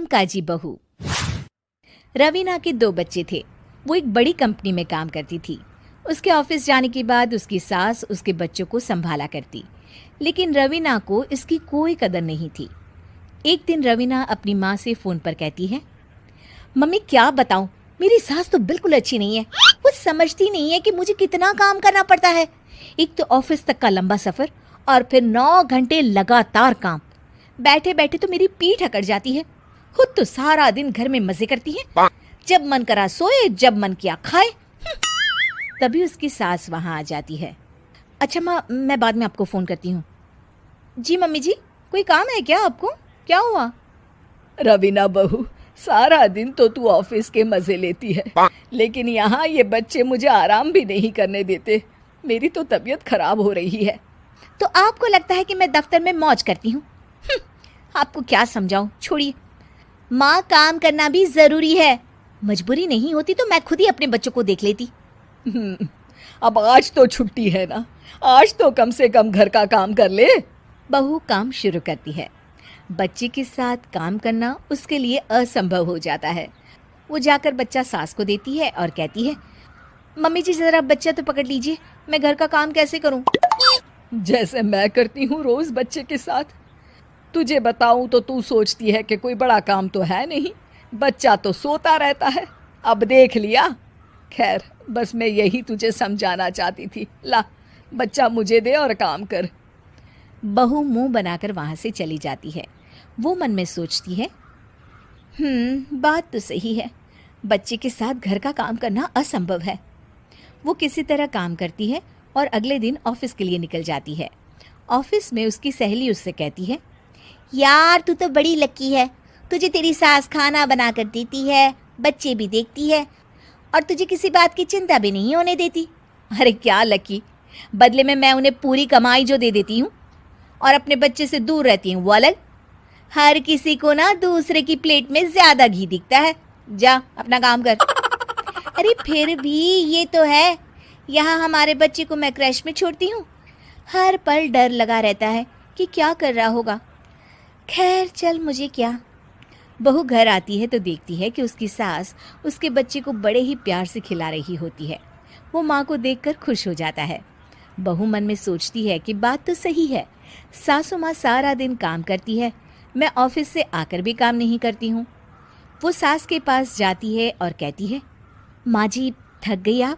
कामकाजी बहू। रवीना के 2 बच्चे थे। वो एक बड़ी कंपनी में काम करती थी। उसके ऑफिस जाने के बाद उसकी सास उसके बच्चों को संभाला करती, लेकिन रवीना को इसकी कोई कदर नहीं थी। एक दिन रवीना अपनी माँ से फ़ोन पर कहती है, मम्मी क्या बताऊं, मेरी सास तो बिल्कुल अच्छी नहीं है। वो समझती नहीं है कि मुझे कितना काम करना पड़ता है। एक तो ऑफिस तक का लंबा सफ़र और फिर 9 घंटे लगातार काम। बैठे बैठे तो मेरी पीठ अकड़ जाती है। खुद तो सारा दिन घर में मजे करती है, जब मन करा सोए, जब मन किया खाए। तभी उसकी सास वहां आ जाती है। अच्छा माँ, मैं बाद में आपको फ़ोन करती हूँ। जी मम्मी जी, कोई काम है क्या आपको? क्या हुआ? रवीना बहू, सारा दिन तो तू ऑफिस के मजे लेती है, लेकिन यहाँ ये बच्चे मुझे आराम भी नहीं करने देते। मेरी तो तबीयत खराब हो रही है। तो आपको लगता है कि मैं दफ्तर में मौज करती हूँ? आपको क्या समझाऊं, छोड़िए। माँ, काम करना भी ज़रूरी है। मजबूरी नहीं होती तो मैं खुद ही अपने बच्चों को देख लेती। अब आज तो छुट्टी है ना, आज तो कम से कम घर का काम कर ले। बहू काम शुरू करती है। बच्चे के साथ काम करना उसके लिए असंभव हो जाता है। वो जाकर बच्चा सास को देती है और कहती है, मम्मी जी ज़रा बच्चा तो पकड़ लीजिए, मैं घर का काम कैसे करूं? जैसे मैं करती हूँ रोज बच्चे के साथ। तुझे बताऊं तो तू सोचती है कि कोई बड़ा काम तो है नहीं, बच्चा तो सोता रहता है। अब देख लिया। खैर, बस मैं यही तुझे समझाना चाहती थी। ला, बच्चा मुझे दे और काम कर। बहू मुंह बनाकर वहां से चली जाती है। वो मन में सोचती है, बात तो सही है, बच्चे के साथ घर का काम करना असंभव है। वो किसी तरह काम करती है और अगले दिन ऑफिस के लिए निकल जाती है। ऑफिस में उसकी सहेली उससे कहती है, यार तू तो बड़ी लकी है, तुझे तेरी सास खाना बना कर देती है, बच्चे भी देखती है और तुझे किसी बात की चिंता भी नहीं होने देती। अरे क्या लकी, बदले में मैं उन्हें पूरी कमाई जो दे देती हूँ और अपने बच्चे से दूर रहती हूँ वो अलग। हर किसी को ना दूसरे की प्लेट में ज़्यादा घी दिखता है। जा अपना काम कर। अरे फिर भी ये तो है, यहाँ हमारे बच्चे को मैं क्रैश में छोड़ती हूँ, हर पल डर लगा रहता है कि क्या कर रहा होगा। खैर चल, मुझे क्या। बहू घर आती है तो देखती है कि उसकी सास उसके बच्चे को बड़े ही प्यार से खिला रही होती है। वो माँ को देखकर खुश हो जाता है। बहू मन में सोचती है कि बात तो सही है, सासू माँ सारा दिन काम करती है, मैं ऑफिस से आकर भी काम नहीं करती हूँ। वो सास के पास जाती है और कहती है, माँ जी थक गई आप?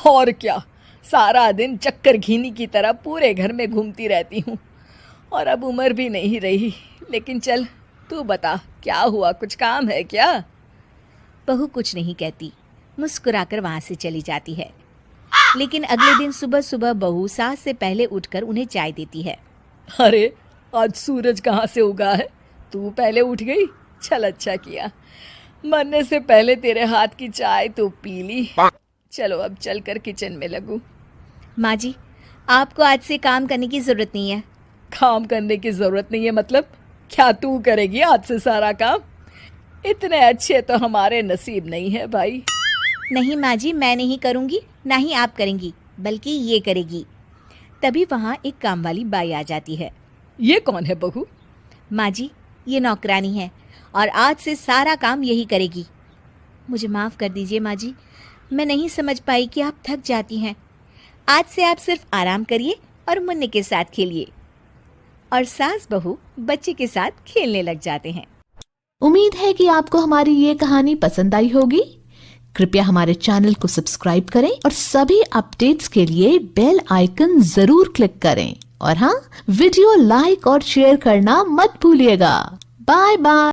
और क्या, सारा दिन चक्कर घीनी की तरह पूरे घर में घूमती रहती हूँ और अब उम्र भी नहीं रही। लेकिन चल तू बता, क्या हुआ, कुछ काम है क्या? बहू कुछ नहीं कहती, मुस्कुराकर वहाँ से चली जाती है। लेकिन अगले दिन सुबह सुबह बहू सास से पहले उठकर उन्हें चाय देती है। अरे आज सूरज कहाँ से उगा है, तू पहले उठ गई? चल अच्छा किया, मरने से पहले तेरे हाथ की चाय तो पी ली। चलो अब चलकर किचन में लगूं। माँ जी, आपको आज से काम करने की ज़रूरत नहीं है। काम करने की ज़रूरत नहीं है मतलब? क्या तू करेगी आज से सारा काम? इतने अच्छे तो हमारे नसीब नहीं है भाई। नहीं माँ जी, मैं नहीं करूँगी, ना ही आप करेंगी, बल्कि ये करेगी। तभी वहाँ एक काम वाली बाई आ जाती है। ये कौन है बहू? माँ जी, ये नौकरानी है और आज से सारा काम यही करेगी। मुझे माफ़ कर दीजिए माँ जी, मैं नहीं समझ पाई कि आप थक जाती हैं। आज से आप सिर्फ आराम करिए और मुन्ने के साथ खेलिए। और सास बहू बच्चे के साथ खेलने लग जाते हैं। उम्मीद है कि आपको हमारी ये कहानी पसंद आई होगी। कृपया हमारे चैनल को सब्सक्राइब करें और सभी अपडेट्स के लिए बेल आइकन जरूर क्लिक करें। और हाँ, वीडियो लाइक और शेयर करना मत भूलिएगा। Bye bye.